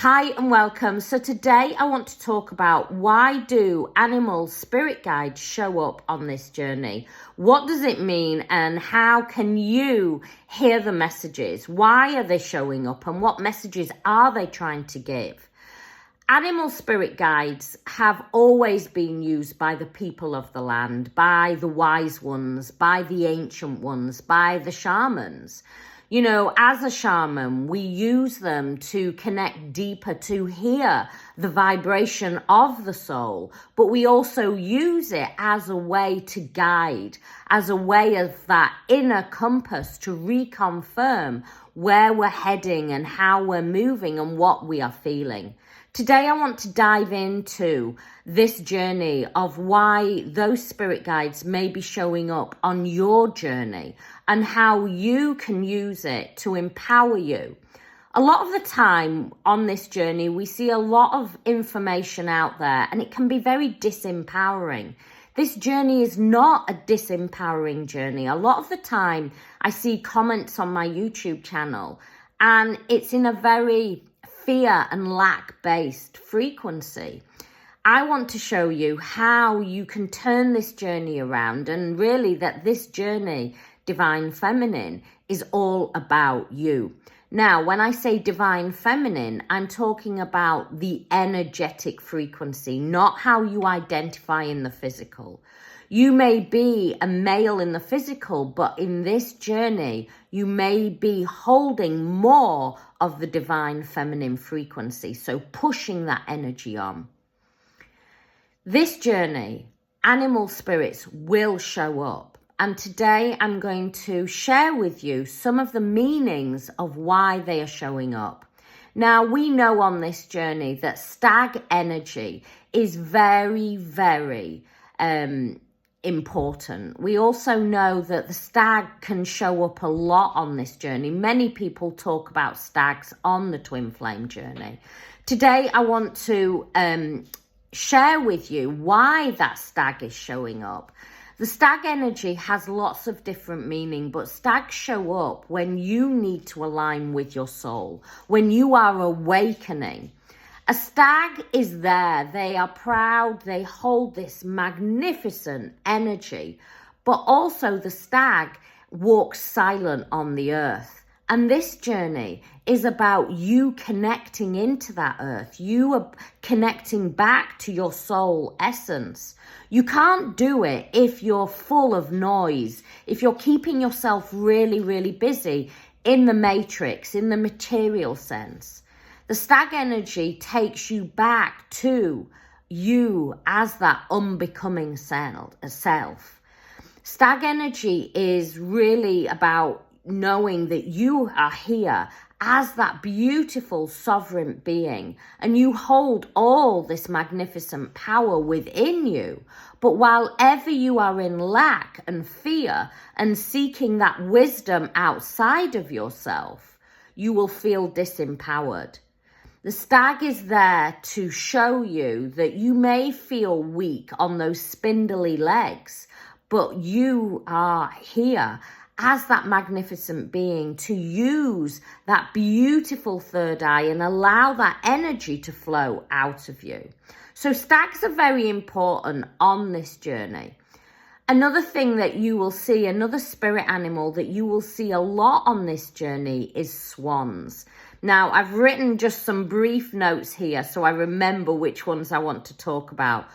Hi and welcome. So today I want to talk about why do animal spirit guides show up on this journey? What does it mean and how can you hear the messages? Why are they showing up and what messages are they trying to give? Animal spirit guides have always been used by the people of the land, by the wise ones, by the ancient ones, by the shamans. You know, as a shaman, we use them to connect deeper, to hear the vibration of the soul, but we also use it as a way to guide, as a way of that inner compass to reconfirm where we're heading and how we're moving and what we are feeling. Today, I want to dive into this journey of why those spirit guides may be showing up on your journey and how you can use it to empower you. A lot of the time on this journey, we see a lot of information out there and it can be very disempowering. This journey is not a disempowering journey. A lot of the time, I see comments on my YouTube channel and it's in a very fear and lack-based frequency. I want to show you how you can turn this journey around and really that this journey, Divine Feminine, is all about you. Now, when I say Divine Feminine, I'm talking about the energetic frequency, not how you identify in the physical. You may be a male in the physical, but in this journey, you may be holding more of the divine feminine frequency, so pushing that energy on. This journey, animal spirits will show up. And today I'm going to share with you some of the meanings of why they are showing up. Now, we know on this journey that stag energy is very, very important. We also know that the stag can show up a lot on this journey. Many people talk about stags on the twin flame journey. Today, I want to share with you why that stag is showing up. The stag energy has lots of different meaning, but stags show up when you need to align with your soul, when you are awakening. A stag is there. They are proud. They hold this magnificent energy, but also the stag walks silent on the earth. And this journey is about you connecting into that earth. You are connecting back to your soul essence. You can't do it if you're full of noise, if you're keeping yourself really, really busy in the matrix, in the material sense. The stag energy takes you back to you as that unbecoming self. Stag energy is really about knowing that you are here as that beautiful sovereign being and you hold all this magnificent power within you. But while ever you are in lack and fear and seeking that wisdom outside of yourself, you will feel disempowered. The stag is there to show you that you may feel weak on those spindly legs, but you are here as that magnificent being to use that beautiful third eye and allow that energy to flow out of you. So stags are very important on this journey. Another thing that you will see, another spirit animal that you will see a lot on this journey is swans. Now, I've written just some brief notes here so I remember which ones I want to talk about.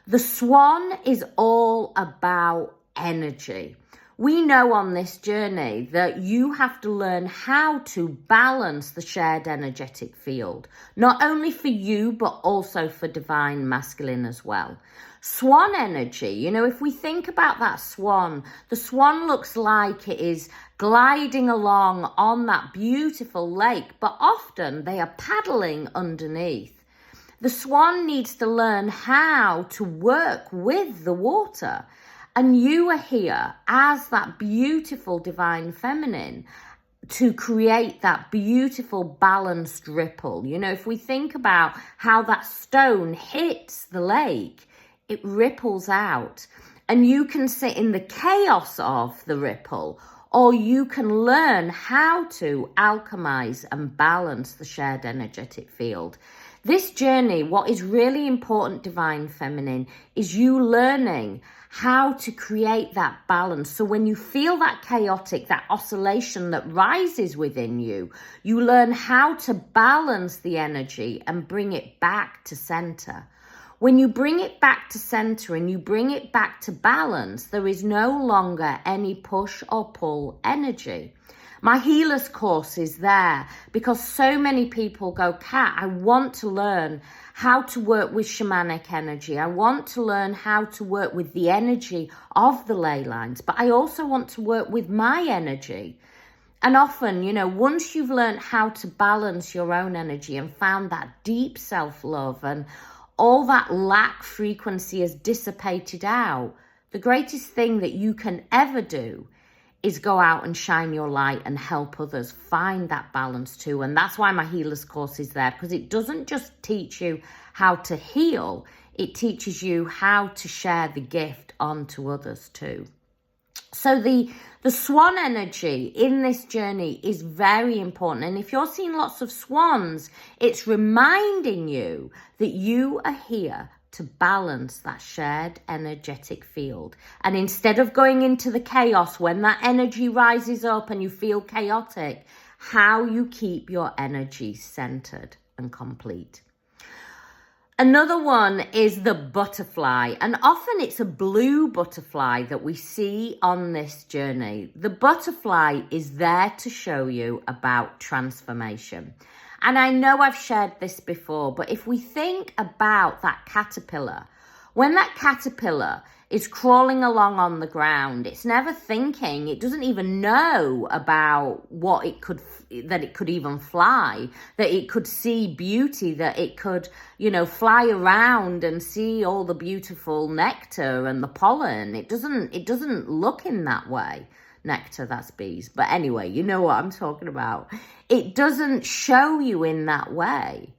The swan is all about energy. We know on this journey that you have to learn how to balance the shared energetic field, not only for you, but also for divine masculine as well. Swan energy, you know, if we think about that swan, the swan looks like it is gliding along on that beautiful lake, but often they are paddling underneath. The swan needs to learn how to work with the water. And you are here as that beautiful divine feminine to create that beautiful balanced ripple. You know, if we think about how that stone hits the lake, it ripples out. And you can sit in the chaos of the ripple, or you can learn how to alchemize and balance the shared energetic field. This journey, what is really important, Divine Feminine, is you learning how to create that balance. So when you feel that chaotic, that oscillation that rises within you, you learn how to balance the energy and bring it back to center. When you bring it back to center and you bring it back to balance, there is no longer any push or pull energy. My Healers course is there because so many people go, Kat, I want to learn how to work with shamanic energy. I want to learn how to work with the energy of the ley lines, but I also want to work with my energy. And often, once you've learned how to balance your own energy and found that deep self-love and all that lack frequency has dissipated out, the greatest thing that you can ever do is go out and shine your light and help others find that balance too. And that's why my Healers course is there, because it doesn't just teach you how to heal, it teaches you how to share the gift on to others too. So the swan energy in this journey is very important. And if you're seeing lots of swans, it's reminding you that you are here to balance that shared energetic field. And instead of going into the chaos when that energy rises up and you feel chaotic, how you keep your energy centered and complete. Another one is the butterfly, and often it's a blue butterfly that we see on this journey. The butterfly is there to show you about transformation. And I know I've shared this before, but if we think about that caterpillar, when that caterpillar is crawling along on the ground, it's never thinking, it doesn't even know about that it could even fly, that it could see beauty, that it could, fly around and see all the beautiful nectar and the pollen. It doesn't look in that way. Nectar, that's bees. But anyway, you know what I'm talking about. It doesn't show you in that way.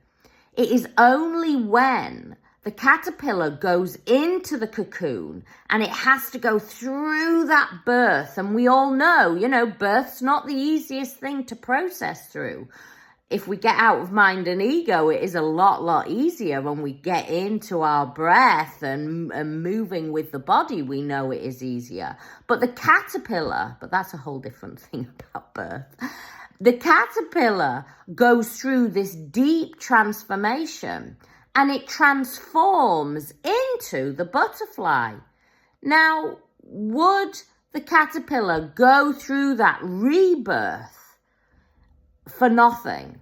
It is only when the caterpillar goes into the cocoon and it has to go through that birth. And we all know, birth's not the easiest thing to process through. If we get out of mind and ego, it is a lot easier when we get into our breath and moving with the body. We know it is easier. But the caterpillar, but that's a whole different thing about birth. The caterpillar goes through this deep transformation and it transforms into the butterfly. Now, would the caterpillar go through that rebirth for nothing?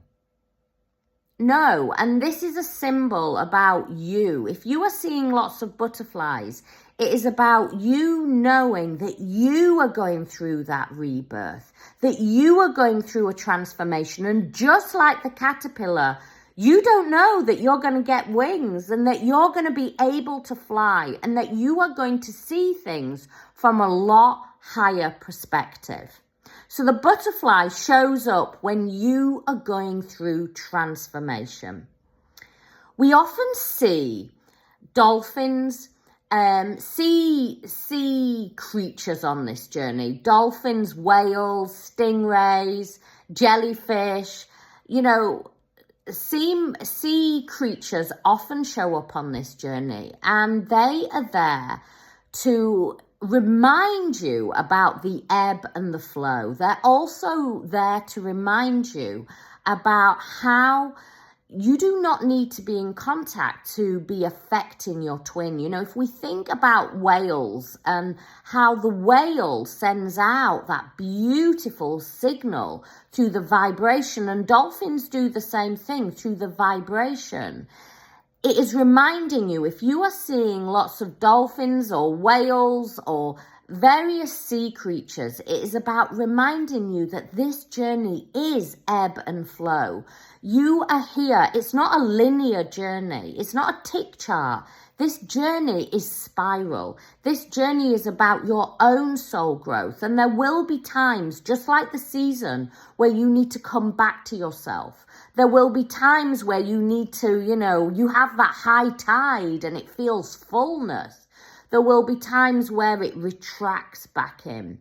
No, and this is a symbol about you. If you are seeing lots of butterflies, it is about you knowing that you are going through that rebirth, that you are going through a transformation. And just like the caterpillar, you don't know that you're going to get wings and that you're going to be able to fly and that you are going to see things from a lot higher perspective. So the butterfly shows up when you are going through transformation. We often see dolphins, sea creatures on this journey. Dolphins, whales, stingrays, jellyfish, sea creatures often show up on this journey, and they are there to remind you about the ebb and the flow. They're also there to remind you about how you do not need to be in contact to be affecting your twin. If we think about whales and how the whale sends out that beautiful signal through the vibration, and dolphins do the same thing through the vibration. It is reminding you, if you are seeing lots of dolphins or whales or various sea creatures, it is about reminding you that this journey is ebb and flow. You are here. It's not a linear journey. It's not a tick chart. This journey is spiral. This journey is about your own soul growth. And there will be times, just like the season, where you need to come back to yourself. There will be times where you need to, you have that high tide and it feels fullness. There will be times where it retracts back in.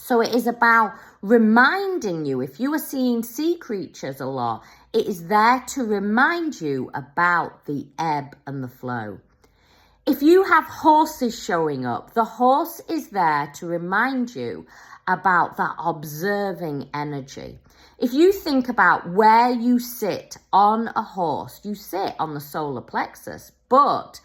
So it is about reminding you, if you are seeing sea creatures a lot, it is there to remind you about the ebb and the flow. If you have horses showing up, the horse is there to remind you about that observing energy. If you think about where you sit on a horse, you sit on the solar plexus, but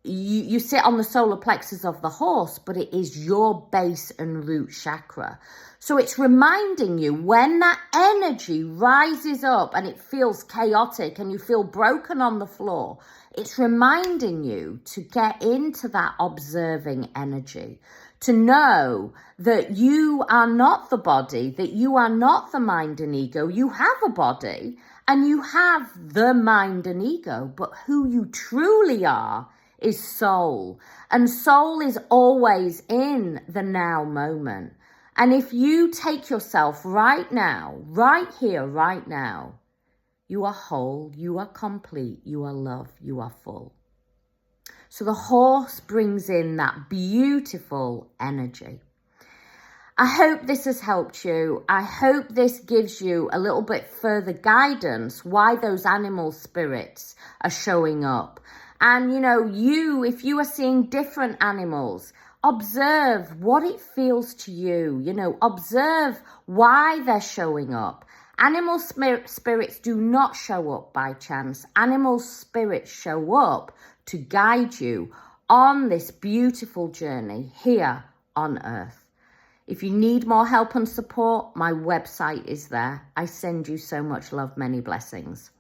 you sit on the solar plexus of the horse, but it is your base and root chakra. So it's reminding you when that energy rises up and it feels chaotic and you feel broken on the floor, it's reminding you to get into that observing energy, to know that you are not the body, that you are not the mind and ego. You have a body and you have the mind and ego, but who you truly are is soul. And soul is always in the now moment. And if you take yourself right now, right here, right now, you are whole, you are complete, you are love, you are full. So the horse brings in that beautiful energy. I hope this has helped you. I hope this gives you a little bit further guidance why those animal spirits are showing up. And, if you are seeing different animals, observe what it feels to you. Observe why they're showing up. Animal spirits do not show up by chance. Animal spirits show up to guide you on this beautiful journey here on Earth. If you need more help and support, my website is there. I send you so much love, many blessings.